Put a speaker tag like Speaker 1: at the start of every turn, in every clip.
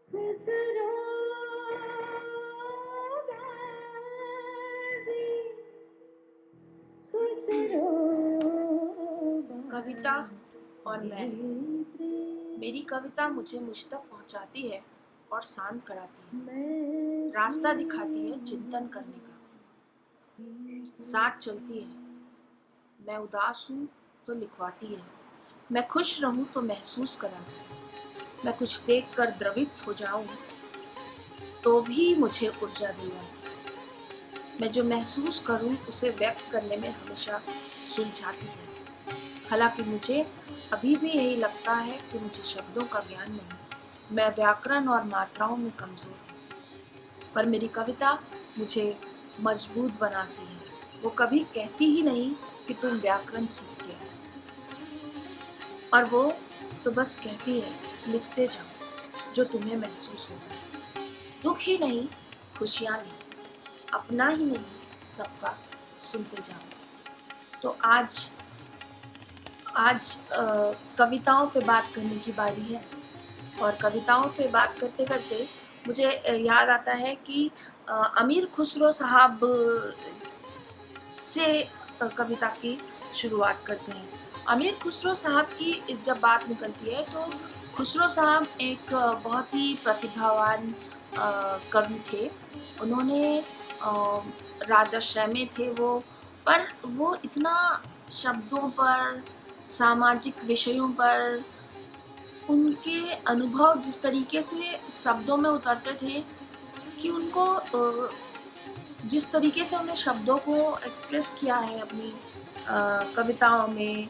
Speaker 1: खुसरो बाजी, खुसरो
Speaker 2: कविता और मैं।
Speaker 1: बाजी,
Speaker 2: मेरी कविता मुझे मुझ तक पहुंचाती है और शांत कराती है,
Speaker 1: मैं
Speaker 2: रास्ता दिखाती है चिंतन करने का, साथ चलती है। मैं उदास हूँ तो लिखवाती है, मैं खुश रहूँ तो महसूस कराती है, मैं कुछ देख कर द्रवित हो जाऊं तो भी मुझे ऊर्जा दिलाती है, मैं जो महसूस करूं उसे व्यक्त करने में हमेशा सुलझाती है। हालांकि मुझे अभी भी यही लगता है कि मुझे शब्दों का ज्ञान नहीं, मैं व्याकरण और मात्राओं में कमजोर हूँ। पर मेरी कविता मुझे मजबूत बनाती है। वो कभी कहती ही नहीं कि तुम व्याकरण सीख के आओ, और वो तो बस कहती है लिखते जाओ जो तुम्हें महसूस होता है। दुख ही नहीं, खुशियाँ नहीं, अपना ही नहीं, सबका सुनते जाओ। तो आज आज कविताओं पे बात करने की बारी है, और कविताओं पे बात करते करते मुझे याद आता है कि अमीर खुसरो साहब से कविता की शुरुआत करते हैं। अमीर खुसरो साहब की जब बात निकलती है तो खुसरो साहब एक बहुत ही प्रतिभावान कवि थे। उन्होंने राजाश्रय में थे वो, पर वो इतना शब्दों पर, सामाजिक विषयों पर उनके अनुभव जिस तरीके से शब्दों में उतरते थे कि उनको जिस तरीके से उन्हें शब्दों को एक्सप्रेस किया है अपनी कविताओं में,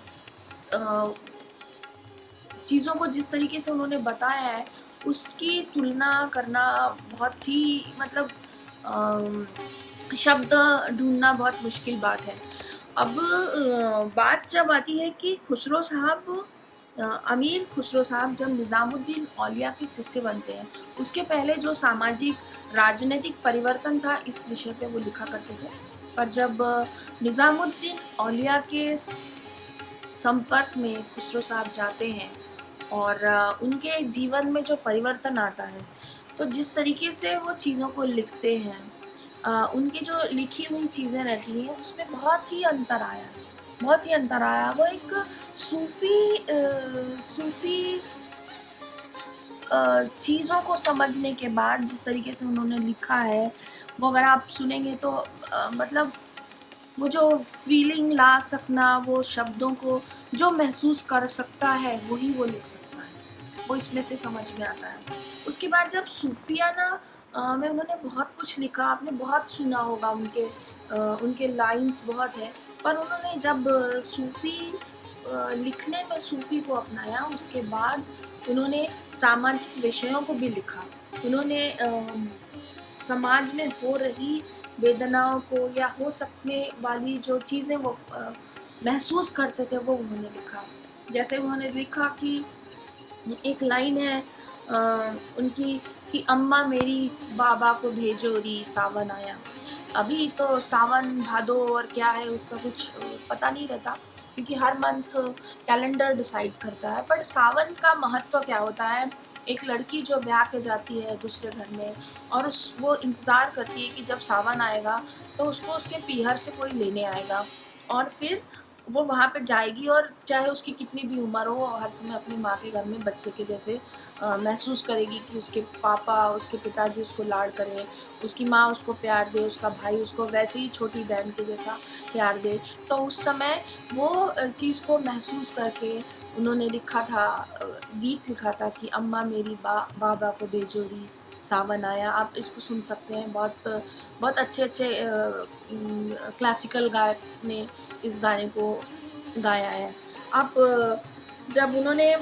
Speaker 2: चीज़ों को जिस तरीके से उन्होंने बताया है, उसकी तुलना करना बहुत ही मतलब शब्द ढूंढना बहुत मुश्किल बात है। अब बात जब आती है कि खुसरो साहब, अमीर खुसरो साहब जब निज़ामुद्दीन औलिया के शिष्य बनते हैं, उसके पहले जो सामाजिक राजनीतिक परिवर्तन था इस विषय पे वो लिखा करते थे। पर जब निज़ामुद्दीन औलिया के संपर्क में खुसरो साहब जाते हैं और उनके जीवन में जो परिवर्तन आता है, तो जिस तरीके से वो चीज़ों को लिखते हैं, उनकी जो लिखी हुई चीज़ें रहती हैं उसमें बहुत ही अंतर आया है, बहुत ही अंतर आया। वो एक सूफ़ी चीज़ों को समझने के बाद जिस तरीके से उन्होंने लिखा है, वो अगर आप सुनेंगे तो मतलब वो जो फीलिंग ला सकना, वो शब्दों को जो महसूस कर सकता है वही वो लिख सकता है, वो इसमें से समझ में आता है। उसके बाद जब सूफियाना में उन्होंने बहुत कुछ लिखा, आपने बहुत सुना होगा उनके लाइन्स बहुत हैं, पर उन्होंने जब सूफ़ी लिखने में सूफ़ी को अपनाया, उसके बाद उन्होंने सामाजिक विषयों को भी लिखा। उन्होंने समाज में हो रही वेदनाओं को या हो सकने वाली जो चीज़ें वो महसूस करते थे वो उन्होंने लिखा। जैसे उन्होंने लिखा कि एक लाइन है उनकी कि अम्मा मेरी बाबा को भेजो री सावन आया। अभी तो सावन भादो और क्या है उसका कुछ पता नहीं रहता, क्योंकि हर मंथ कैलेंडर डिसाइड करता है। बट सावन का महत्व क्या होता है, एक लड़की जो ब्याह के जाती है दूसरे घर में और वो इंतज़ार करती है कि जब सावन आएगा तो उसको उसके पीहर से कोई लेने आएगा, और फिर वो वहाँ पे जाएगी और चाहे उसकी कितनी भी उम्र हो हर समय अपनी माँ के घर में बच्चे के जैसे महसूस करेगी कि उसके पापा, उसके पिताजी उसको लाड करें, उसकी माँ उसको प्यार दे, उसका भाई उसको वैसे ही छोटी बहन के जैसा प्यार दे। तो उस समय वो चीज़ को महसूस करके उन्होंने लिखा था, गीत लिखा था कि अम्मा मेरी बाबा को भेजो री सावन आया। आप इसको सुन सकते हैं, बहुत बहुत अच्छे क्लासिकल गायक ने इस गाने को गाया है। आप जब उन्होंने,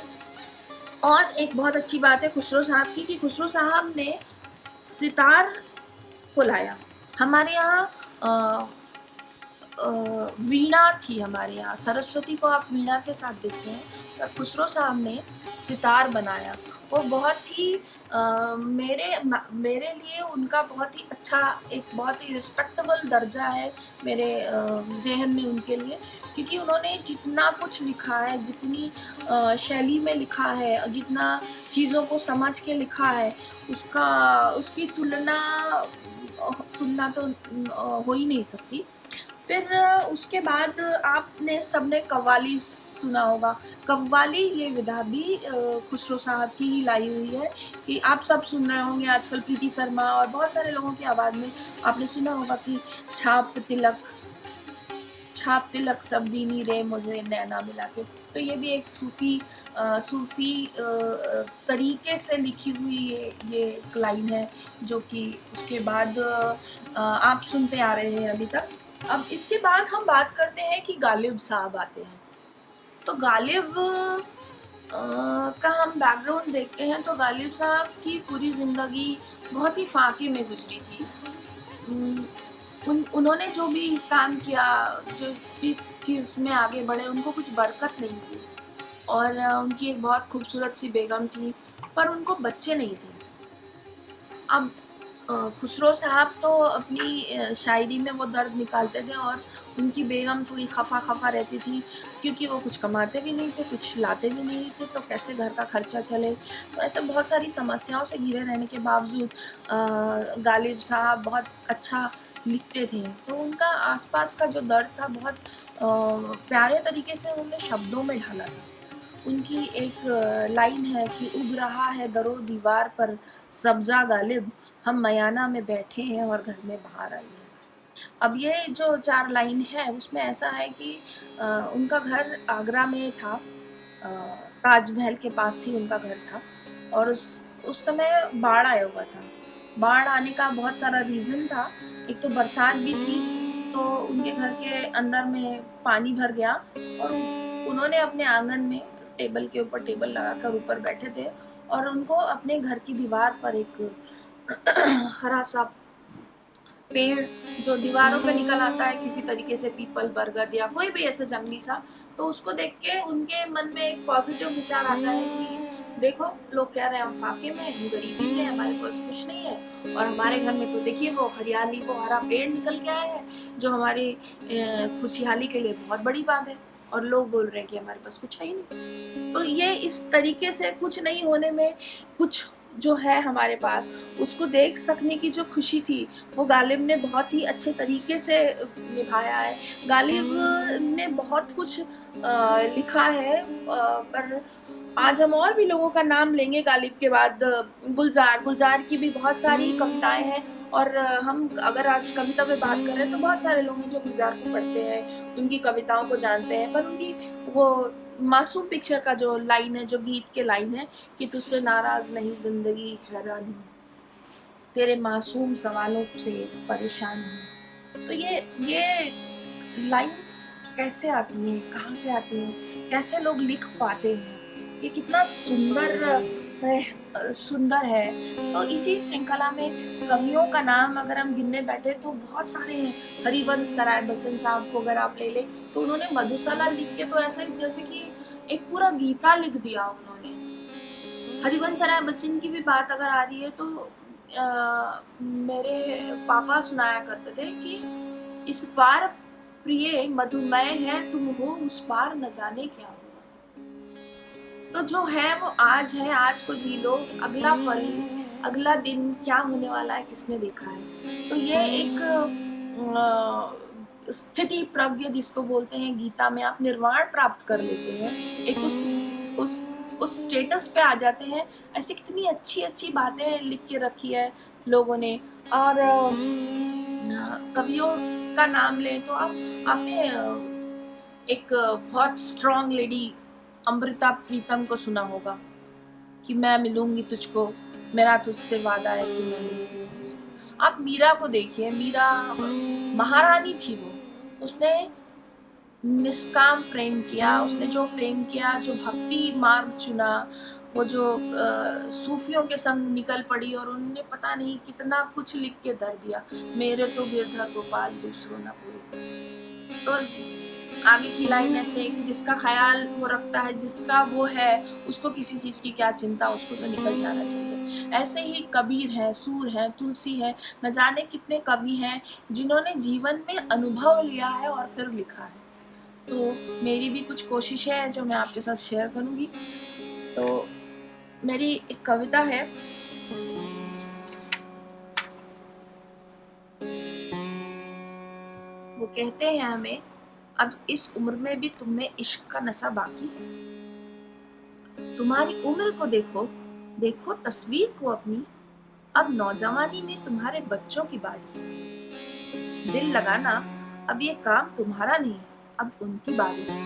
Speaker 2: और एक बहुत अच्छी बात है खुसरो साहब की कि खुसरो साहब ने सितार को लाया। हमारे यहाँ वीणा थी, हमारे यहाँ सरस्वती को आप वीणा के साथ देखते हैं, पर खुसरो साहब ने सितार बनाया। वो बहुत ही मेरे लिए उनका बहुत ही अच्छा, एक बहुत ही रिस्पेक्टेबल दर्जा है मेरे ज़हन में उनके लिए, क्योंकि उन्होंने जितना कुछ लिखा है, जितनी शैली में लिखा है और जितना चीज़ों को समझ के लिखा है, उसका उसकी तुलना तो हो ही नहीं सकती। फिर उसके बाद आपने सबने कव्वाली सुना होगा। कव्वाली ये विधा भी खुसरो साहब की ही लाई हुई है, कि आप सब सुन रहे होंगे आजकल प्रीति शर्मा और बहुत सारे लोगों की आवाज़ में आपने सुना होगा कि छाप तिलक सब दीनी रे मुझे नैना मिला के। तो ये भी एक सूफ़ी तरीके से लिखी हुई ये एक लाइन है, जो कि उसके बाद आप सुनते आ रहे हैं अभी तक। अब इसके बाद हम बात करते हैं कि गालिब साहब आते हैं। तो गालिब का हम बैकग्राउंड देखते हैं तो गालिब साहब की पूरी ज़िंदगी बहुत ही फाके में गुजरी थी। उन्होंने जो भी काम किया, जो भी चीज़ में आगे बढ़े, उनको कुछ बरकत नहीं मिली। और उनकी एक बहुत खूबसूरत सी बेगम थी, पर उनको बच्चे नहीं थे। अब खुसरो साहब तो अपनी शायरी में वो दर्द निकालते थे, और उनकी बेगम थोड़ी खफा रहती थी, क्योंकि वो कुछ कमाते भी नहीं थे, कुछ लाते भी नहीं थे, तो कैसे घर का खर्चा चले। तो ऐसे बहुत सारी समस्याओं से घिरे रहने के बावजूद गालिब साहब बहुत अच्छा लिखते थे। तो उनका आसपास का जो दर्द था बहुत प्यारे तरीके से उन्होंने शब्दों में ढाला था। उनकी एक लाइन है कि उग रहा है दरो दीवार पर सब्ज़ा गालिब, हम मयाना में बैठे हैं और घर में बाहर आई है। अब ये जो 4 लाइन है उसमें ऐसा है कि उनका घर आगरा में था, अ, ताजमहल के पास ही उनका घर था, और उस समय बाढ़ आया हुआ था। बाढ़ आने का बहुत सारा रीज़न था, एक तो बरसात भी थी, तो उनके घर के अंदर में पानी भर गया, और उन्होंने अपने आंगन में टेबल के ऊपर टेबल लगाकर ऊपर बैठे थे, और उनको अपने घर की दीवार पर एक हरा सा पेड़ जो दीवारों पे निकल आता है किसी तरीके से, पीपल, बरगद या कोई भी ऐसा जंगली सा, तो उसको देख के उनके मन में एक पॉजिटिव विचार आता है कि देखो, लोग कह रहे हैं हम फाके में, हम गरीबी में, हमारे पास कुछ नहीं है, और हमारे घर में तो देखिए वो हरियाली, वो हरा पेड़ निकल के आया है, जो हमारी खुशहाली के लिए बहुत बड़ी बात है, और लोग बोल रहे हैं कि हमारे पास कुछ है ही नहीं। तो ये इस तरीके से कुछ नहीं होने में कुछ जो है हमारे पास, उसको देख सकने की जो खुशी थी, वो गालिब ने बहुत ही अच्छे तरीके से निभाया है। गालिब ने बहुत कुछ लिखा है, पर आज हम और भी लोगों का नाम लेंगे गालिब के बाद। गुलजार की भी बहुत सारी कविताएं हैं, और हम अगर आज कविता पे बात करें तो बहुत सारे लोग हैं जो गुलजार को पढ़ते हैं, उनकी कविताओं को जानते हैं, पर उनकी वो मासूम पिक्चर का जो लाइन है, जो गीत के लाइन है कि तुझसे नाराज नहीं जिंदगी हैरान हूँ, तेरे मासूम सवालों से परेशान हूँ। तो ये लाइन्स कैसे आती हैं, कहाँ से आती हैं, कैसे लोग लिख पाते हैं, ये कितना सुंदर है। तो इसी श्रृंखला में कवियों का नाम अगर हम गिनने बैठे तो बहुत सारे हैं। हरिवंश राय बच्चन साहब को अगर आप ले लें तो उन्होंने मधुशाला लिख के तो ऐसा ही जैसे कि एक पूरा गीता लिख दिया उन्होंने। हरिवंश राय बच्चन की भी बात अगर आ रही है तो मेरे पापा सुनाया करते थे कि इस पार प्रिय मधुमेह है तुम हो, उस पार न जाने क्या होगा। तो जो है वो आज है, आज को जी लो, अगला पल, अगला दिन क्या होने वाला है किसने देखा है। तो ये एक स्थिति प्रज्ञ जिसको बोलते हैं, गीता में आप निर्वाण प्राप्त कर लेते हैं, एक उस स्टेटस पे आ जाते हैं। ऐसी कितनी अच्छी अच्छी बातें लिख के रखी है लोगों ने। और कवियों का नाम लें तो आपने एक बहुत स्ट्रॉन्ग लेडी अमृता प्रीतम को सुना होगा कि मैं मिलूंगी तुझको, मेरा तुझसे वादा है कि मैं मिलूंगी तुझसे। आप मीरा को देखिए, मीरा महारानी थी, वो उसने निष्काम प्रेम किया, उसने जो प्रेम किया, जो भक्ति मार्ग चुना, वो जो सूफियों के संग निकल पड़ी, और उन्होंने पता नहीं कितना कुछ लिख के दर दिया, मेरे तो गिरधर गोपाल दूसरों न कोई। तो आगे की लाइन ऐसे कि जिसका ख्याल वो रखता है, जिसका वो है, उसको किसी चीज़ की क्या चिंता, उसको तो निकल जाना चाहिए। ऐसे ही कबीर है, सूर है, तुलसी है, न जाने कितने कवि हैं जिन्होंने जीवन में अनुभव लिया है और फिर लिखा है। तो मेरी भी कुछ कोशिश है जो मैं आपके साथ शेयर करूँगी। तो मेरी एक कविता है, वो कहते हैं हमें, अब इस उम्र में भी तुम में इश्क का नशा बाकी है। तुम्हारी उम्र को देखो, देखो तस्वीर को अपनी, अब नौजवानी में तुम्हारे बच्चों की बारी है। दिल लगाना अब ये काम तुम्हारा नहीं, अब उनकी बारी है।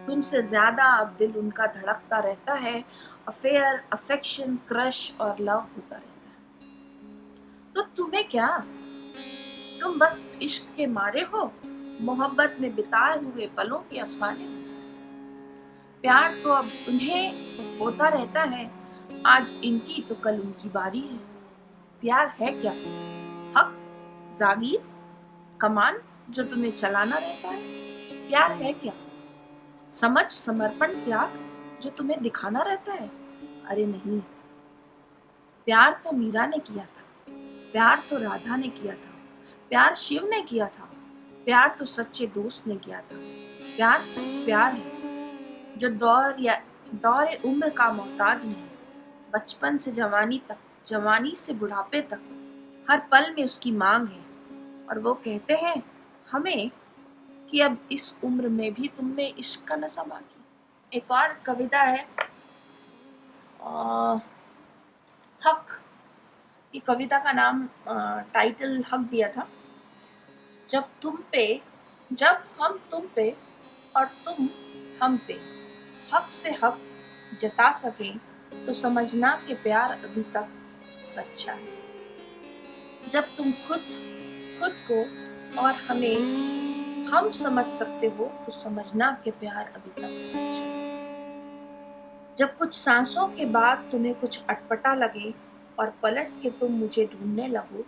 Speaker 2: तुमसे ज्यादा अब दिल उनका धड़कता रहता है। अफेयर, अफेक्शन, क्रश और लव होता रहता है। तो तुम्हें क्या, तुम बस इश्क के मारे हो, मोहब्बत में बिताए हुए पलों के अफसाने हो। प्यार तो अब उन्हें होता रहता है, आज इनकी तो कल उनकी बारी है। प्यार है क्या, हक, जागीर, कमान जो तुम्हें चलाना रहता है। प्यार है क्या, समझ, समर्पण, त्याग जो तुम्हें दिखाना रहता है। अरे नहीं, प्यार तो मीरा ने किया था, प्यार तो राधा ने किया था, प्यार शिव ने किया था, प्यार तो सच्चे दोस्त ने किया था। प्यार सिर्फ प्यार है जो दौर उम्र का मोहताज नहीं। बचपन से जवानी तक, जवानी से बुढ़ापे तक, हर पल में उसकी मांग है। और वो कहते हैं हमें कि अब इस उम्र में भी तुम में इश्क का नशा बाकी। एक और कविता है, हक। ये कविता का नाम, टाइटल हक दिया था। जब हम तुम पे और तुम हम पे हक से हक जता सके, तो समझना कि प्यार अभी तक सच्चा है। जब तुम खुद को और हमें हम समझ सकते हो, तो समझना कि प्यार अभी तक सच्चा है। जब कुछ सांसों के बाद तुम्हें कुछ अटपटा लगे और पलट के तुम मुझे ढूंढने लगो,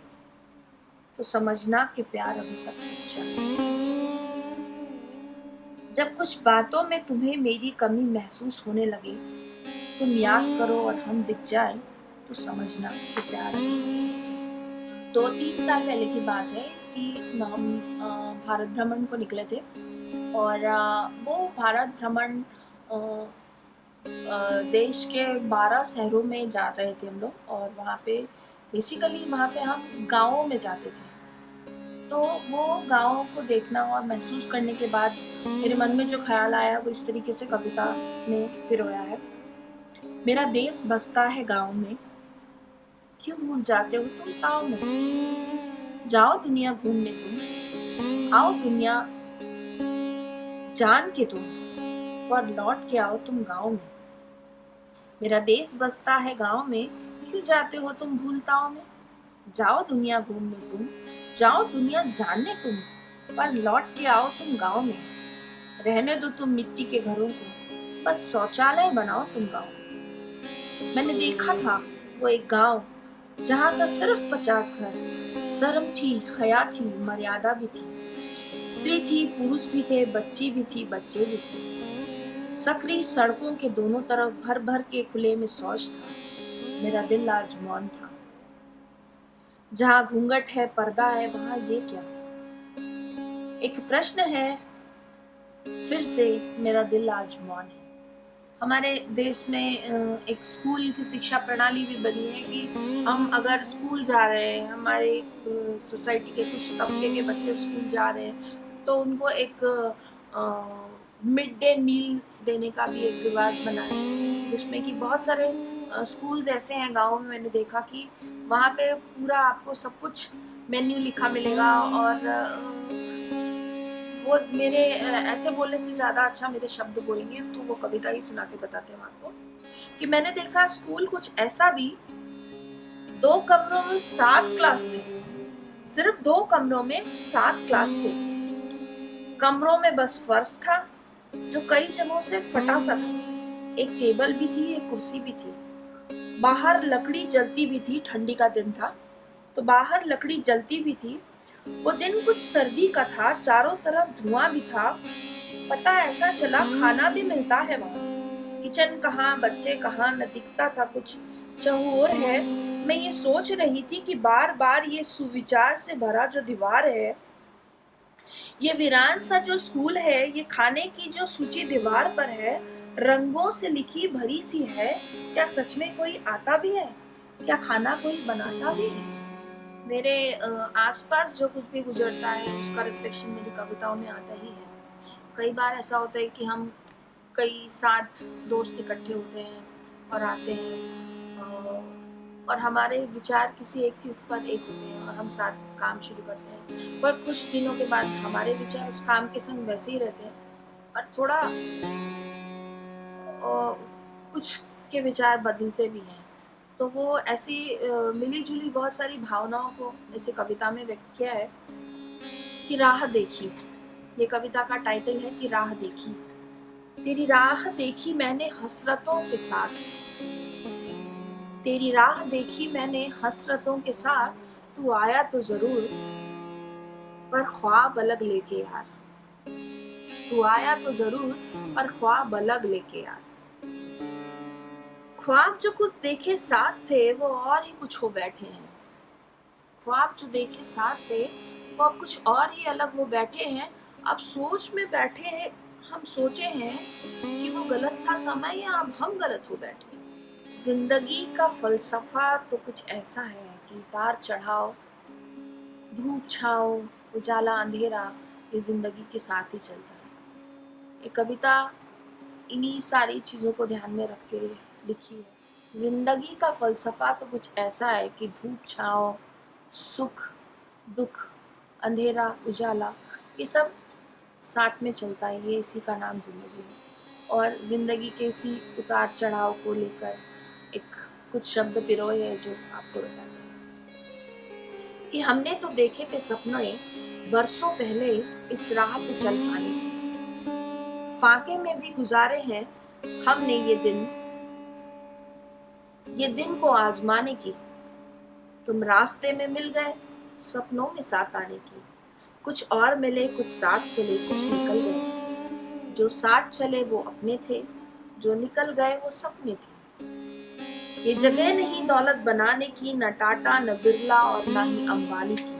Speaker 2: तो समझना कि प्यार अभी तक सच्चा है। जब कुछ बातों में तुम्हें मेरी कमी महसूस होने लगे, तुम याद करो और हम दिख जाए, तो समझना कि प्यार अभी तक सच्चा है। 2-3 साल पहले की बात है कि हम भारत भ्रमण को निकले थे। और वो भारत भ्रमण देश के 12 शहरों में जा रहे थे हम लोग। और वहाँ पे हम गाँवों में जाते थे। तो वो गाँव को देखना और महसूस करने के बाद मेरे मन में जो ख्याल आया, वो इस तरीके से कविता में पिरोया है। मेरा देश बसता है गाँव में, क्यों भूल जाते हो तुम ताव में। जाओ दुनिया घूमने तुम, आओ दुनिया जान के तुम, पर लौट के आओ तुम गाँव में। मेरा देश बसता है गाँव में, क्यों जाते हो तुम भूलताओं में। जाओ दुनिया घूमने तुम, जाओ दुनिया जानने तुम, पर लौट के आओ तुम गाँव में। रहने दो तुम मिट्टी के घरों को, बस शौचालय बनाओ तुम गाँव में। मैंने देखा था वो एक गाँव, जहाँ था सिर्फ 50 घर। शर्म थी, हया थी, मर्यादा भी थी। स्त्री थी, पुरुष भी थे, बच्ची भी थी, बच्चे भी थे। सकरी सड़कों के दोनों तरफ भर भर के खुले में शौच था। मेरा दिल आज मौन था। जहाँ घूंघट है, पर्दा है, वहाँ ये क्या। एक प्रश्न है, फिर से मेरा दिल आज मौन है। हमारे देश में एक स्कूल की शिक्षा प्रणाली भी बनी है कि हम अगर स्कूल जा रहे हैं, हमारे सोसाइटी के कुछ तबके के बच्चे स्कूल जा रहे हैं, तो उनको एक मिड डे मील देने का भी एक रिवाज बना है। जिसमें कि बहुत सारे स्कूल्स ऐसे हैं गाँव में, मैंने देखा कि वहाँ पे पूरा आपको सब कुछ मेन्यू लिखा मिलेगा। और वो मेरे ऐसे बोलने से ज़्यादा अच्छा मेरे शब्द बोलेंगे, तो वो कविता ही सुना के बताते हैं आपको कि मैंने देखा स्कूल कुछ ऐसा भी, 2 कमरों में 7 क्लास थे। सिर्फ 2 कमरों में 7 क्लास थे। कमरों में बस फर्श था जो कई जगहों से फटा सा था। एक टेबल भी थी, एक कुर्सी भी थी। बाहर लकड़ी जलती भी थी, ठंडी का दिन था तो बाहर लकड़ी जलती भी थी। वो दिन कुछ सर्दी का था, चारों तरफ धुआं भी था। पता ऐसा चला खाना भी मिलता है वहाँ। किचन कहाँ, बच्चे कहाँ, न दिखता था कुछ। चहुओर है। मैं ये सोच रही थी कि बार बार ये सुविचार से भरा जो दीवार है, ये वीरान सा जो स्कूल है, ये खाने की जो सूची दीवार पर है, रंगों से लिखी भरी सी है। क्या सच में कोई आता भी है? क्या खाना कोई बनाता भी है? मेरे आसपास जो कुछ भी गुजरता है उसका रिफ्लेक्शन मेरी कविताओं में आता ही है। कई बार ऐसा होता है कि हम कई 7 दोस्त इकट्ठे होते हैं और आते हैं, और हमारे विचार किसी एक चीज़ पर एक होते हैं और हम साथ काम शुरू करते हैं। पर कुछ दिनों के बाद हमारे विचार उस काम के संग वैसे ही रहते हैं और थोड़ा कुछ के विचार बदलते भी हैं। तो वो ऐसी मिली जुली बहुत सारी भावनाओं को ऐसे कविता में व्यक्त किया है कि राह देखी। ये कविता का टाइटल है कि राह देखी। तेरी राह देखी मैंने हसरतों के साथ, तेरी राह देखी मैंने हसरतों के साथ, तू आया तो जरूर पर ख्वाब अलग लेके यार, तू आया तो जरूर पर ख्वाब अलग लेके यार। ख्वाब जो कुछ देखे साथ थे वो और ही कुछ हो बैठे हैं, ख्वाब जो देखे साथ थे वो अब कुछ और ही अलग हो बैठे हैं। अब सोच में बैठे हैं, हम सोचे हैं कि वो गलत था समय या अब हम गलत हो बैठे। जिंदगी का फलसफा तो कुछ ऐसा है कि उतार चढ़ाव, धूप छाँव, उजाला अंधेरा, ये जिंदगी के साथ ही चलता है। ये कविता इन्हीं सारी चीज़ों को ध्यान में रख के लिखी है। जिंदगी का फलसफा तो कुछ ऐसा है कि धूप छाँव, सुख दुख, अंधेरा उजाला, ये सब साथ में चलता है। ये इसी का नाम जिंदगी है। और जिंदगी के इसी उतार चढ़ाव को लेकर एक कुछ शब्द पिरोए हैं जो आपको बताते हैं कि हमने तो देखे थे सपने बरसों पहले इस राह पे चल पाने की, फाके में भी गुजारे हैं हमने ये दिन को आजमाने की। तुम रास्ते में मिल गए सपनों में साथ आने की, कुछ और मिले कुछ साथ चले कुछ निकल गए। जो साथ चले वो अपने थे, जो निकल गए वो सपने थे। ये जगह नहीं दौलत बनाने की, न टाटा न बिरला और न ही अंबानी की।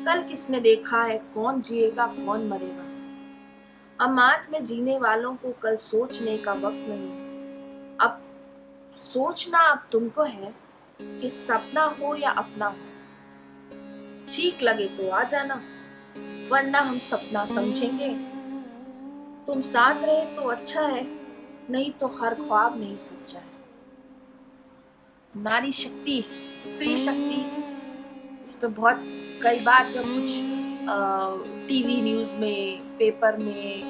Speaker 2: कल किसने देखा है कौन जिएगा कौन मरेगा। अब आज में जीने वालों को कल सोचने का वक्त नहीं। अब सोचना अब तुमको है कि सपना हो या अपना हो। ठीक लगे तो आ जाना, वरना हम सपना समझेंगे। तुम साथ रहे तो अच्छा है, नहीं तो हर ख्वाब नहीं सच्चा है। नारी शक्ति, स्त्री शक्ति, इस पे बहुत कई बार जब कुछ टीवी न्यूज़ में, पेपर में,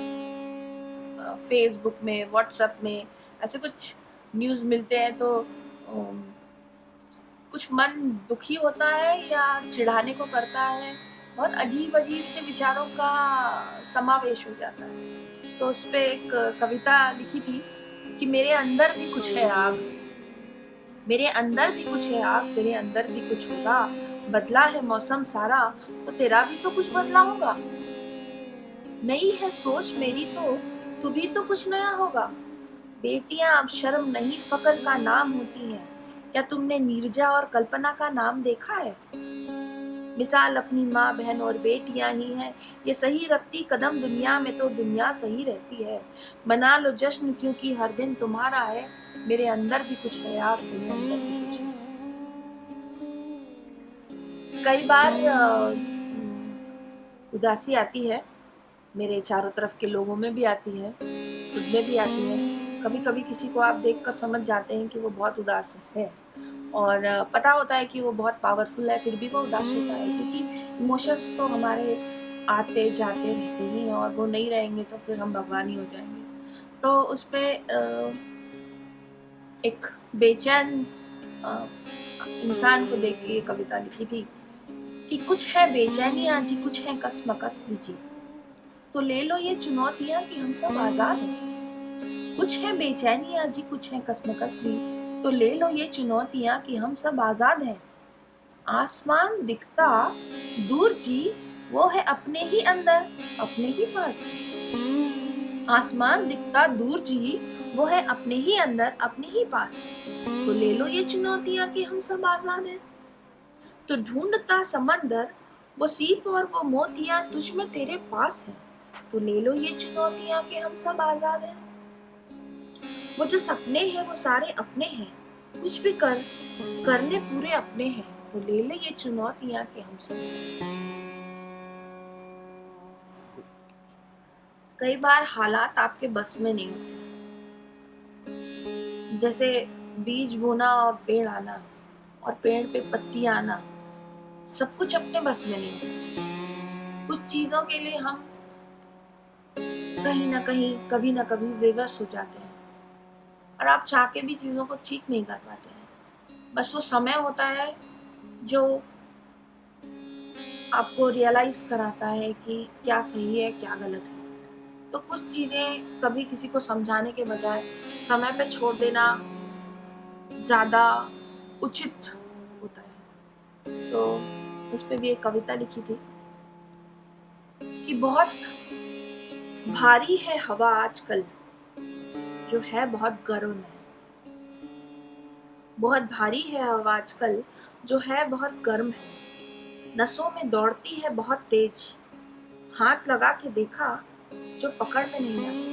Speaker 2: फेसबुक में, व्हाट्सएप में ऐसे कुछ न्यूज़ मिलते हैं तो कुछ मन दुखी होता है या चिढ़ाने को करता है। बहुत अजीब अजीब से विचारों का समावेश हो जाता है। तो उस पे एक कविता लिखी थी कि मेरे अंदर भी कुछ है आग, मेरे अंदर भी कुछ है आग, तेरे अंदर भी कुछ होगा। बदला है मौसम सारा तो तेरा भी तो कुछ बदला होगा। नई है सोच मेरी तो तू भी तो कुछ नया होगा। बेटियां अब शर्म नहीं फकर का नाम होती हैं। क्या तुमने नीरजा और कल्पना का नाम देखा है? मिसाल अपनी माँ बहन और बेटियां ही हैं। ये सही रखती कदम दुनिया में तो दुनिया सही रहती है। मना लो जश्न क्योंकि हर दिन तुम्हारा है। मेरे अंदर भी कुछ है यार, मेरे अंदर भी कुछ है। कई बार उदासी आती है, मेरे चारों तरफ के लोगों में भी आती है, खुद में भी आती है। कभी कभी किसी को आप देखकर समझ जाते हैं कि वो बहुत उदास है और पता होता है कि वो बहुत पावरफुल है, फिर भी वो उदास होता है क्योंकि इमोशंस तो हमारे आते जाते रहते ही हैं और वो नहीं रहेंगे तो फिर हम भगवान ही हो जाएंगे। तो उस पे एक बेचैन इंसान को देख के ये कविता लिखी थी कि कुछ है बेचैनियाँ जी, कुछ है कसमकस भी जी, तो ले लो ये चुनौतियाँ कि हम सब आजाद हैं। कुछ है बेचैनियाँ जी, कुछ है कसमकस भी, तो ले लो ये चुनौतियाँ कि हम सब आजाद हैं। आसमान दिखता दूर जी, वो है अपने ही अंदर, अपने ही पास। आसमान दिखता दूर जी, वो है अपने ही अंदर, अपने ही पास। तो ले लो ये चुनौतियां कि हम सब आजाद हैं। तो ढूंढता समंदर वो सीप और वो मोतियां तुझ में तेरे पास है। तो ले लो ये चुनौतियां कि हम सब आजाद हैं। वो जो सपने हैं वो सारे अपने हैं, कुछ भी करने पूरे अपने हैं। तो ले ले ये चुनौतियां कि हम सब आजाद हैं। कई बार हालात आपके बस में नहीं होते, जैसे बीज बोना और पेड़ आना और पेड़ पे पत्ती आना, सब कुछ अपने बस में नहीं होता। कुछ चीजों के लिए हम कहीं ना कहीं कभी ना कभी विवश हो जाते हैं और आप चाह के भी चीजों को ठीक नहीं कर पाते हैं। बस वो समय होता है जो आपको रियलाइज कराता है कि क्या सही है क्या गलत है। तो कुछ चीजें कभी किसी को समझाने के बजाय समय पे छोड़ देना ज्यादा उचित होता है। तो उस पे भी एक कविता लिखी थी कि बहुत भारी है हवा आजकल, जो है बहुत गर्म है। बहुत भारी है हवा आजकल, जो है बहुत गर्म है। नसों में दौड़ती है बहुत तेज, हाथ लगा के देखा जो पकड़ में नहीं आती।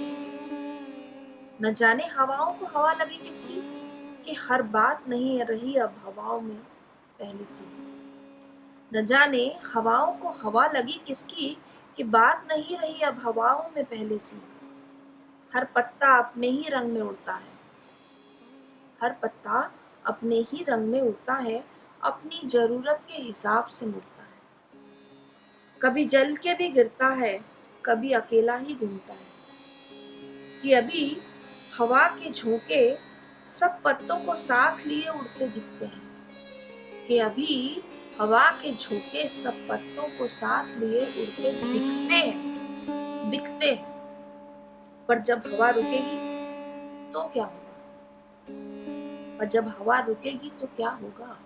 Speaker 2: न जाने हवाओं को हवा लगी किसकी, कि हर बात नहीं रही अब हवाओं में पहले सी। न जाने हवाओं को हवा लगी किसकी, कि बात नहीं रही अब हवाओं में पहले सी। हर पत्ता अपने ही रंग में उड़ता है, हर पत्ता अपने ही रंग में उड़ता है, अपनी जरूरत के हिसाब से मुड़ता है। कभी जल के भी गिरता है, कभी अकेला ही घूमता है। कि अभी हवा के झोंके सब पत्तों को साथ लिए उड़ते दिखते हैं। कि अभी हवा के झोंके सब पत्तों को साथ लिए उड़ते दिखते हैं। पर जब हवा रुकेगी तो क्या होगा? पर जब हवा रुकेगी तो क्या होगा?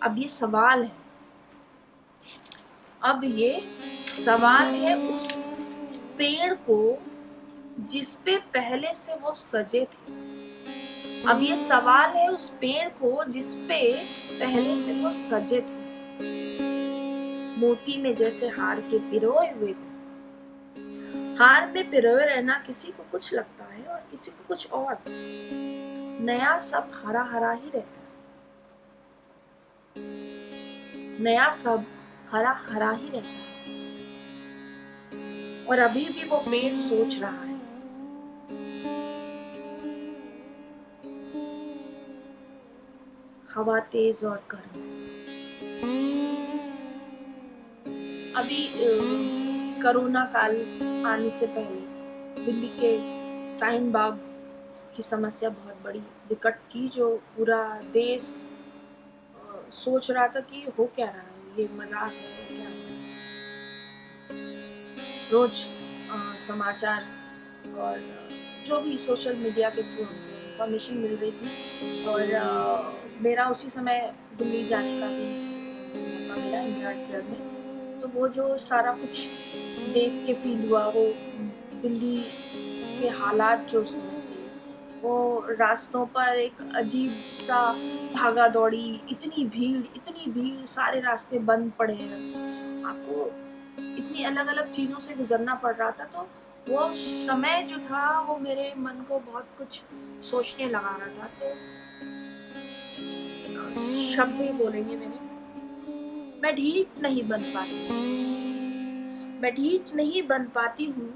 Speaker 2: अब ये सवाल है, अब ये सवाल है उस पेड़ को जिस पे पहले से वो सजे थे। अब ये सवाल है उस पेड़ को जिस पे पहले से वो सजे थे। मोती में जैसे हार के पिरोए हुए थे। हार में पिरोए रहना किसी को कुछ लगता है और किसी को कुछ और। नया सब हरा हरा ही रहता है, नया सब हरा हरा ही रहता है। और अभी भी वो पेड़ सोच रहा है। हवा तेज और गर्म। अभी कोरोना काल आने से पहले दिल्ली के साइन बाग की समस्या बहुत बड़ी विकट थी, जो पूरा देश सोच रहा था कि हो क्या रहा है, ये मजाक है क्या है। रोज समाचार और जो भी सोशल मीडिया के थ्रू इंफॉर्मेशन मिल रही थी। और मेरा उसी समय दिल्ली जाने का भी मौका मिला इंडिया ट्रेवल में। तो वो जो सारा कुछ देख के फील हुआ, वो दिल्ली के हालात जो उस समय थे, वो रास्तों पर एक अजीब सा भागा दौड़ी, इतनी भीड़, सारे रास्ते बंद पड़े हैं, आपको इतनी अलग अलग चीज़ों से गुजरना पड़ रहा था। तो वो समय जो था वो मेरे मन को बहुत कुछ सोचने लगा रहा था। तो शब्द ही बोलेंगे मेरे, मैं ढीठ नहीं बन पाती, मैं ढीठ नहीं बन पाती हूँ।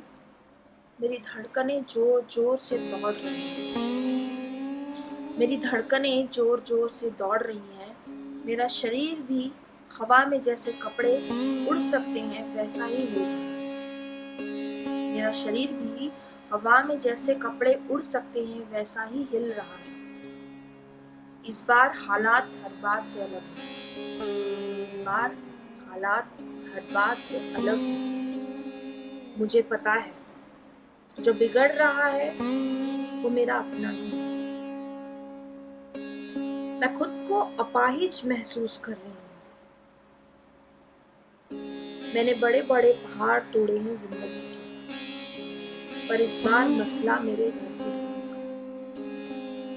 Speaker 2: मेरी धड़कनें जोर जोर से दौड़ रही हैं, मेरी धड़कनें जोर जोर से दौड़ रही हैं। मेरा शरीर भी हवा में जैसे कपड़े उड़ सकते हैं वैसा ही हो रहा है। मेरा शरीर भी हवा में जैसे कपड़े उड़ सकते हैं वैसा ही हिल रहा है। इस बार हालात हर बात से अलग हैं, इस बार हालात हर बात से अलग हैं। मुझे पता है जो बिगड़ रहा है वो मेरा अपना ही है। मैं खुद को अपाहिज महसूस कर रही हूँ, मैंने बड़े बड़े पहाड़ तोड़े हैं जिंदगी के, पर इस बार मसला मेरे घर के लोगों का,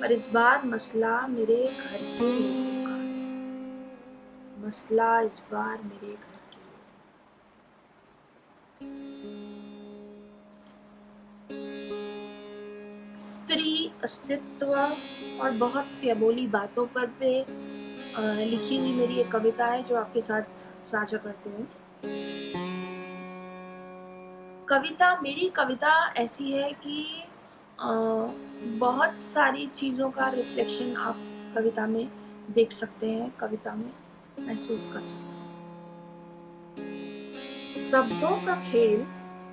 Speaker 2: पर इस बार मसला मेरे घर के लोगों का है, मसला इस बार मेरे घर के लोगों का। स्त्री अस्तित्व और बहुत सी अबोली बातों पर पे लिखी हुई मेरी एक कविता है जो आपके साथ साझा करती हूँ। मेरी कविता ऐसी है कि बहुत सारी चीज़ों का रिफ्लेक्शन आप कविता में देख सकते हैं, कविता में महसूस कर सकते हैं। शब्दों का खेल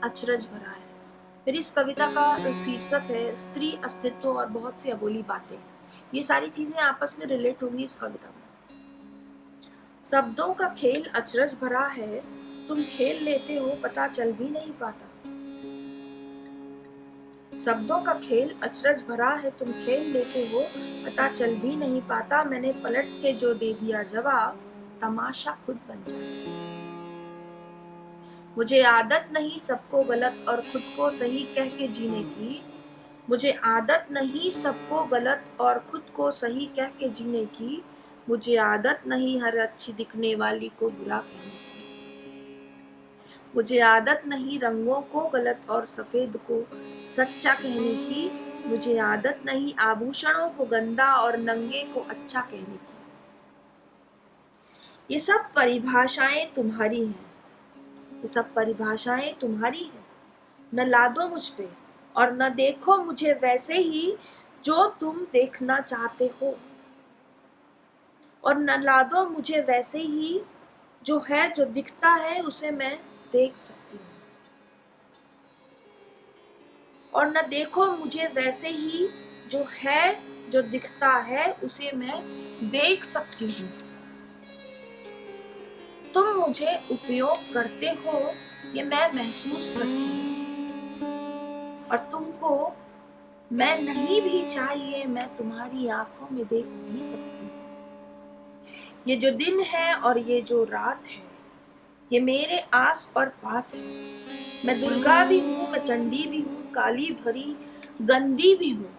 Speaker 2: अचरज भरा है। मेरी इस कविता का शीर्षक है स्त्री अस्तित्व और बहुत सी अबोली बातें। ये सारी चीजें आपस में रिलेट होंगी इस कविता में। शब्दों का खेल अचरज भरा है, तुम खेल लेते हो पता चल भी नहीं पाता। शब्दों का खेल अचरज भरा है, तुम खेल लेते हो पता चल भी नहीं पाता। मैंने पलट के जो दे दिया जवाब, तमाशा खुद बन जाता। मुझे आदत नहीं सबको गलत और खुद को सही कह के जीने की। मुझे आदत नहीं सबको गलत और खुद को सही कह के जीने की। मुझे आदत नहीं हर अच्छी दिखने वाली को बुरा कहने की। मुझे आदत नहीं रंगों को गलत और सफेद को सच्चा कहने की। मुझे आदत नहीं आभूषणों को गंदा और नंगे को अच्छा कहने की। ये सब परिभाषाएं तुम्हारी हैं, ये सब परिभाषाएं तुम्हारी हैं। न लादो मुझ पे और न देखो मुझे वैसे ही जो तुम देखना चाहते हो, और न लादो मुझे वैसे ही जो है, जो दिखता है उसे मैं देख सकती हूँ, और न देखो मुझे वैसे ही जो है, जो दिखता है उसे मैं देख सकती हूँ। तुम मुझे उपयोग करते हो ये मैं महसूस करती हूँ, और तुमको मैं नहीं भी चाहिए मैं तुम्हारी आंखों में देख भी सकती हूँ। ये जो दिन है और ये जो रात है, ये मेरे आस और पास है। मैं दुर्गा भी हूँ, मैं चंडी भी हूँ, काली भरी गंदी भी हूँ।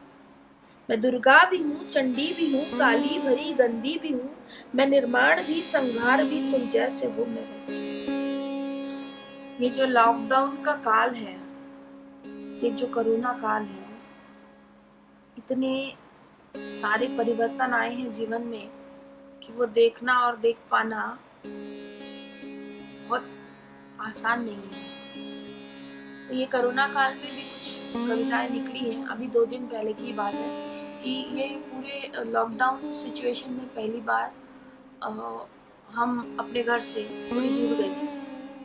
Speaker 2: मैं दुर्गा भी हूँ, चंडी भी हूँ, काली भरी गंदी भी हूँ। मैं निर्माण भी संहार भी, तुम जैसे हो मैं वैसे। ये जो लॉकडाउन का काल है, ये जो कोरोना काल है, इतने सारे परिवर्तन आए हैं जीवन में कि वो देखना और देख पाना बहुत आसान नहीं है। तो ये कोरोना काल में भी कुछ कविताएं निकली हैं। अभी 2 दिन पहले की बात है कि ये पूरे लॉकडाउन सिचुएशन में पहली बार हम अपने घर से थोड़ी दूर गए।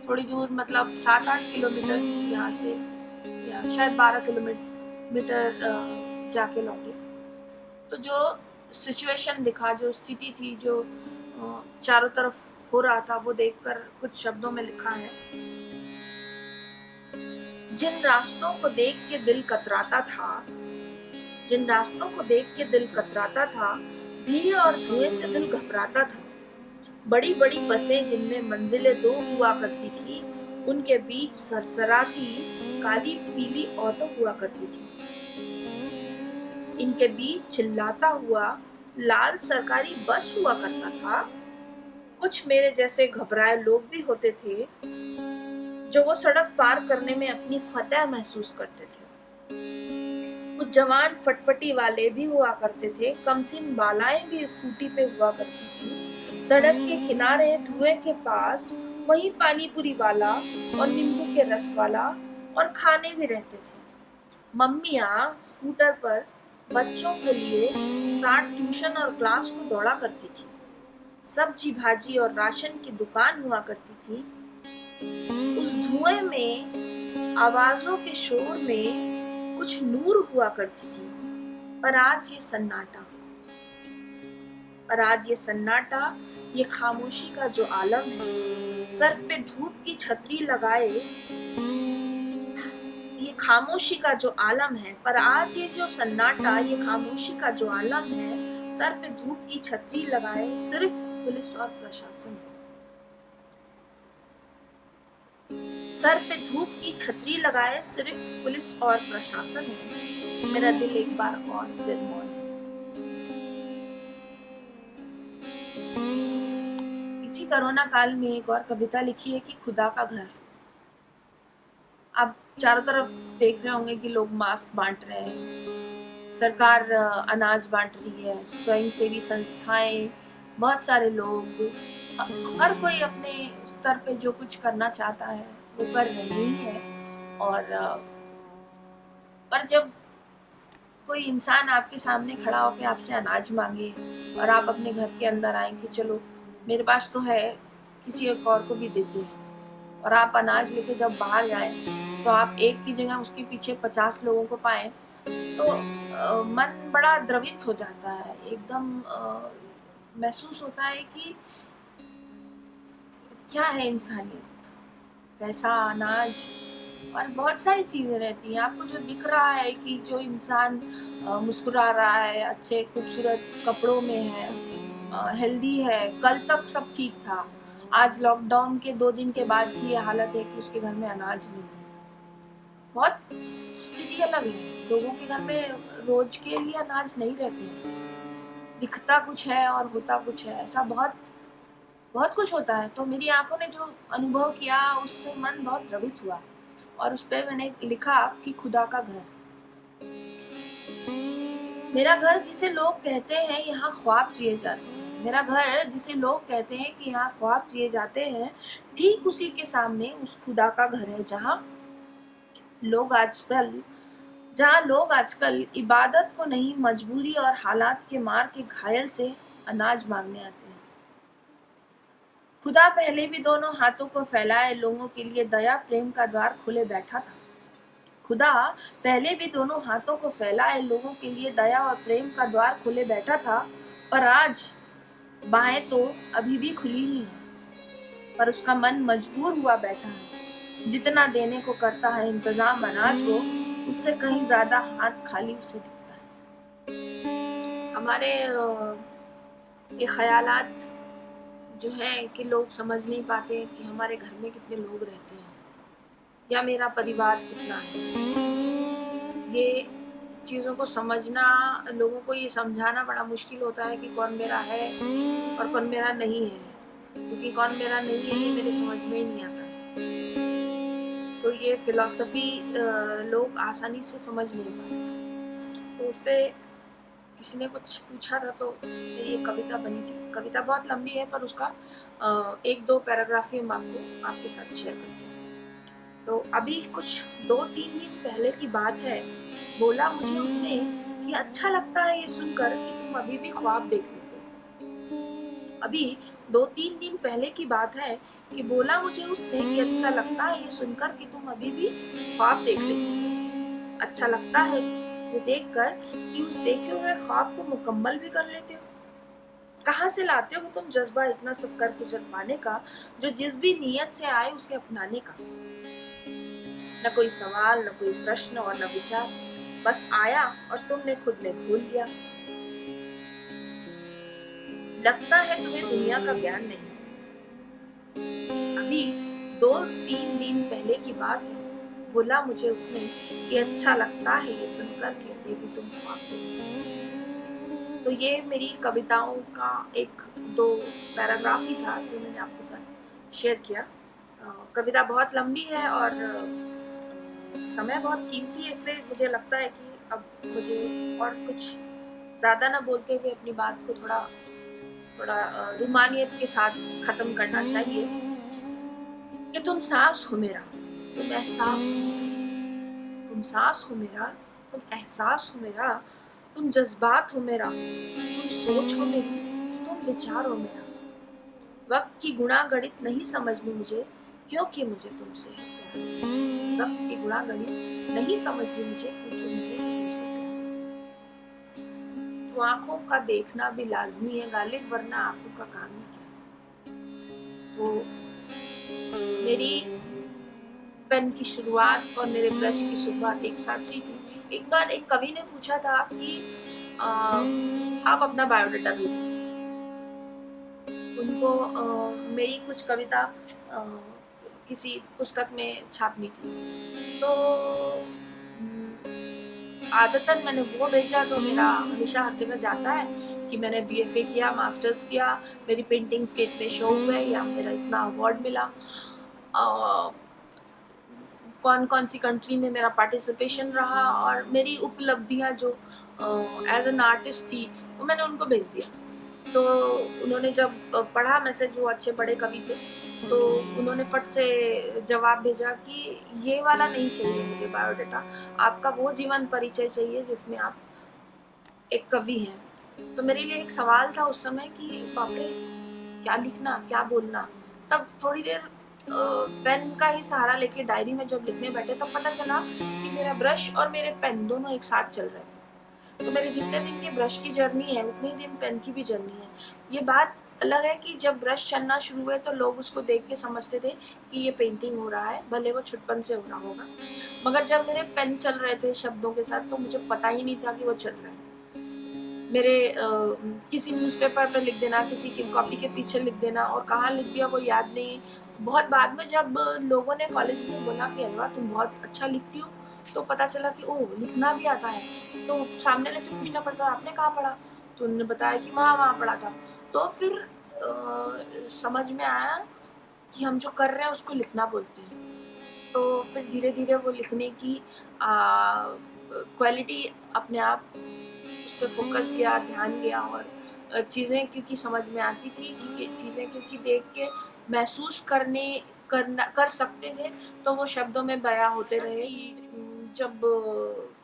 Speaker 2: थोड़ी दूर मतलब 7-8 किलोमीटर यहाँ से, या शायद 12 किलोमीटर जाके लौटे। तो जो सिचुएशन दिखा, जो स्थिति थी, जो चारों तरफ हो रहा था, वो देखकर कुछ शब्दों में लिखा है। जिन रास्तों को देख के दिल कतराता था, जिन रास्तों को देख के दिल कतराता था, भीड़ और धुएं से दिल घबराता था। बड़ी बड़ी बसें जिनमें मंजिलें 2 हुआ करती थी, उनके बीच सरसराती काली पीली ऑटो हुआ करती थी। इनके बीच चिल्लाता हुआ लाल सरकारी बस हुआ करता था। कुछ मेरे जैसे घबराए लोग भी होते थे जो वो सड़क पार करने में अपनी फतह महसूस करते थे। कुछ जवान फटफटी वाले भी हुआ करते थे, कमसिन बालाएं भी स्कूटी पे हुआ करती थी। सड़क के किनारे धुएं के पास वही पानीपुरी वाला और नींबू के रस वाला और खाने भी रहते थे। मम्मियाँ स्कूटर पर बच्चों के लिए 60 ट्यूशन और क्लास को दौड़ा करती थी। सब्जी भाजी और राशन की दुकान हुआ करती थी। उस धुएं में, आवाजों के शोर में कुछ नूर हुआ करती थी। पर आज ये सन्नाटा, पर आज ये सन्नाटा, ये खामोशी का जो आलम है, सर पे धूप की छतरी लगाए, ये खामोशी का जो आलम है, पर आज ये जो सन्नाटा, ये खामोशी का जो आलम है, सर पे धूप की छतरी लगाए सिर्फ पुलिस और प्रशासन। सर पे धूप की छतरी लगाए सिर्फ पुलिस और प्रशासन है, मेरा दिल एक बार और फिर मौन है। इसी कोरोना काल में एक और कविता लिखी है कि खुदा का घर। आप चारों तरफ देख रहे होंगे कि लोग मास्क बांट रहे हैं, सरकार अनाज बांट रही है, स्वयंसेवी संस्थाएं, बहुत सारे लोग, हर कोई अपने स्तर पे जो कुछ करना चाहता है वो कर रही है। और पर जब कोई इंसान आपके सामने खड़ा होकर आपसे अनाज मांगे और आप अपने घर के अंदर आए कि चलो मेरे पास तो है, किसी एक और को भी देते हैं, और आप अनाज लेके जब बाहर जाए तो आप एक की जगह उसके पीछे 50 लोगों को पाए तो मन बड़ा द्रवित हो जाता है, एकदम महसूस होता है कि क्या है इंसानियत। पैसा, अनाज और बहुत सारी चीज़ें रहती हैं। आपको जो दिख रहा है कि जो इंसान मुस्कुरा रहा है, अच्छे खूबसूरत कपड़ों में है, हेल्दी है, कल तक सब ठीक था, आज लॉकडाउन के 2 दिन के बाद की ये हालत है कि उसके घर में अनाज नहीं है। बहुत स्थिति अलग है, लोगों के घर में रोज के लिए अनाज नहीं रहते हैं, दिखता कुछ है और होता कुछ है, ऐसा बहुत बहुत कुछ होता है। तो मेरी आंखों ने जो अनुभव किया उससे मन बहुत द्रवित हुआ और उस पर मैंने लिखा कि खुदा का घर। मेरा घर जिसे लोग कहते हैं यहाँ ख्वाब जिए जाते हैं, मेरा घर जिसे लोग कहते हैं कि यहाँ ख्वाब जिए जाते हैं, ठीक उसी के सामने उस खुदा का घर है जहाँ लोग आजकल इबादत को नहीं मजबूरी और हालात के मार के घायल से अनाज मांगने आते हैं। खुदा पहले भी दोनों हाथों को फैलाए लोगों के लिए दया प्रेम का द्वार खोले बैठा था। खुदा पहले भी दोनों हाथों को फैलाए लोगों के लिए दया और प्रेम का द्वार खोले बैठा था, पर आज बाहें तो अभी भी खुली ही हैं, पर उसका मन मजबूर हुआ बैठा है। जितना देने को करता है इंतजाम अनाज को, उससे कहीं ज्यादा हाथ खाली उसे दिखता है। हमारे ये ख्यालात जो है कि लोग समझ नहीं पाते कि हमारे घर में कितने लोग रहते हैं या मेरा परिवार कितना है। ये चीज़ों को समझना, लोगों को ये समझाना बड़ा मुश्किल होता है कि कौन मेरा है और कौन मेरा नहीं है, क्योंकि कौन मेरा नहीं है ये मेरे समझ में ही नहीं आता। तो ये फिलॉसफी लोग आसानी से समझ नहीं पाते। तो उस पर किसी ने कुछ पूछा था तो मेरी एक कविता बनी थी। कविता बहुत लंबी है पर उसका 1-2 पैराग्राफ ही हम आपके साथ शेयर करते हैं। तो अभी कुछ 2-3 दिन पहले की बात है, बोला मुझे उसने कि अच्छा लगता है ये सुनकर कि तुम अभी भी ख्वाब देख लेते हो। अभी 2-3 दिन पहले की बात है कि बोला मुझे उसने कि अच्छा लगता है ये सुनकर कि तुम अभी भी ख्वाब देख लेते हो। अच्छा लगता है ये देखकर कि उस देखे हुए ख्वाब को मुकम्मल भी कर लेते हो। कहाँ से लाते हो तुम जज्बा इतना सब कर गुजर पाने का, जो जिस भी नीयत से आए उसे अपनाने का। न कोई सवाल, न कोई प्रश्न और न विचार, बस आया और तुमने खुद ने खोल लिया। लगता है तुम्हें दुनिया का ज्ञान नहीं। अभी 2-3 दिन पहले की बात है, बोला मुझे उसने कि अच्छा लगता है ये सुनकर कि अभी भी तुम ख्वाब देखते हो। तो ये मेरी कविताओं का 1-2 पैराग्राफ ही था जो मैंने आपके साथ शेयर किया। कविता बहुत लंबी है और समय बहुत कीमती है, इसलिए मुझे लगता है कि अब मुझे और कुछ ज़्यादा ना बोलते हुए अपनी बात को थोड़ा रूमानियत के साथ ख़त्म करना चाहिए कि तुम सांस हो मेरा, तुम एहसास हो, तुम सांस हो मेरा, तुम एहसास हो मेरा, तुम जज्बात हो मेरा, तुम सोच हो मेरी, तुम विचार हो मेरा। वक्त की गुणागणित नहीं समझनी मुझे, क्योंकि मुझे तुमसे है प्यार। वक्त की गुणागणित नहीं समझनी मुझे, क्योंकि मुझे तुमसे प्यार। तो आंखों का देखना भी लाजमी है गालिब, वरना आंखों का काम ही क्या। तो मेरी पेन की शुरुआत और मेरे ब्रश की शुरुआत एक साथ हुई थी। एक बार एक कवि ने पूछा था कि आप अपना बायोडाटा भेजिए। उनको मेरी कुछ कविता किसी पुस्तक में छापनी थी। तो आदतन मैंने वो भेजा जो मेरा हमेशा हर जगह जाता है कि मैंने बीएफए किया, मास्टर्स किया, मेरी पेंटिंग्स के इतने शो हुए या मेरा इतना अवार्ड मिला, कौन कौन सी कंट्री में मेरा पार्टिसिपेशन रहा और मेरी उपलब्धियां जो एज एन आर्टिस्ट थी वो मैंने उनको भेज दिया। तो उन्होंने जब पढ़ा मैसेज, वो अच्छे बड़े कवि थे, तो उन्होंने फट से जवाब भेजा कि ये वाला नहीं चाहिए मुझे बायोडाटा, आपका वो जीवन परिचय चाहिए जिसमें आप एक कवि हैं। तो मेरे लिए एक सवाल था उस समय कि बाप रे, क्या लिखना, क्या बोलना। तब थोड़ी देर पेन का ही सहारा लेके डायरी में जब लिखने बैठे तब पता चला कि मेरा ब्रश और मेरे पेन दोनों एक साथ चल रहे थे। तो मेरे जितने दिन की ब्रश की जर्नी है उतने ही दिन पेन की भी जर्नी है। ये बात अलग है कि जब ब्रश चलना शुरू हुए तो लोग उसको देख के समझते थे कि ये पेंटिंग हो रहा है, भले वो छुटपन से हो रहा होगा, मगर जब मेरे पेन चल रहे थे शब्दों के साथ तो मुझे पता ही नहीं था कि वो चल रहा है। मेरे किसी न्यूज़पेपर पे लिख देना, किसी की कॉपी के पीछे लिख देना और कहाँ लिख दिया वो याद नहीं। बहुत बाद में जब लोगों ने कॉलेज में बोला कि अरे वाह तुम बहुत अच्छा लिखती हो, तो पता चला कि ओह लिखना भी आता है। तो सामने वाले से पूछना पड़ता आपने कहाँ पढ़ा, तो उन्होंने बताया कि वहाँ वहाँ पढ़ा था। तो फिर समझ में आया कि हम जो कर रहे हैं उसको लिखना बोलते हैं। तो फिर धीरे धीरे वो लिखने की क्वालिटी अपने आप उस पर फोकस गया, ध्यान गया और चीज़ें क्योंकि समझ में आती थी, चीज़ें क्योंकि देख के महसूस कर सकते थे, तो वो शब्दों में बयां होते रहे। जब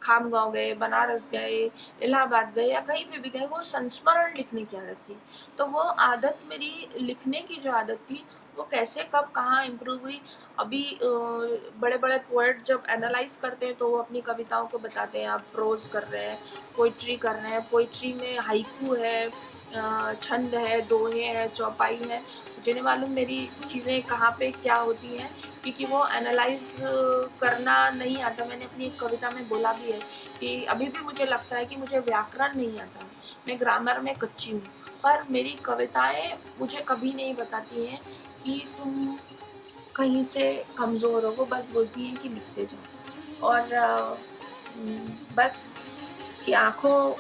Speaker 2: खामगांव गए, बनारस गए, इलाहाबाद गए या कहीं पे भी गए, वो संस्मरण लिखने की आदत थी। तो वो आदत मेरी लिखने की जो आदत थी वो कैसे कब कहाँ इम्प्रूव हुई। अभी बड़े बड़े पोएट जब एनालाइज करते हैं तो वो अपनी कविताओं को बताते हैं आप प्रोज कर रहे हैं, पोइट्री कर रहे हैं, पोइट्री में हाइकू है, छंद है, दोहे हैं, चौपाई है। मुझे नहीं मालूम मेरी चीज़ें कहाँ पे क्या होती हैं क्योंकि वो एनालाइज करना नहीं आता। मैंने अपनी एक कविता में बोला भी है कि अभी भी मुझे लगता है कि मुझे व्याकरण नहीं आता, मैं ग्रामर में कच्ची हूँ, पर मेरी कविताएं मुझे कभी नहीं बताती हैं कि तुम कहीं से कमज़ोर हो। वो बस बोलती हैं कि लिखते जाओ और बस कि आँखों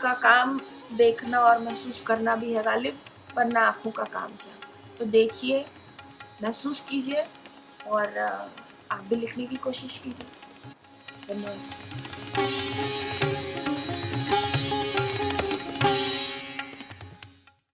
Speaker 2: का काम देखना और महसूस करना भी है गालिब, वरना आँखों का काम क्या। तो देखिए, महसूस कीजिए और आप भी लिखने की कोशिश कीजिए। धन्यवाद।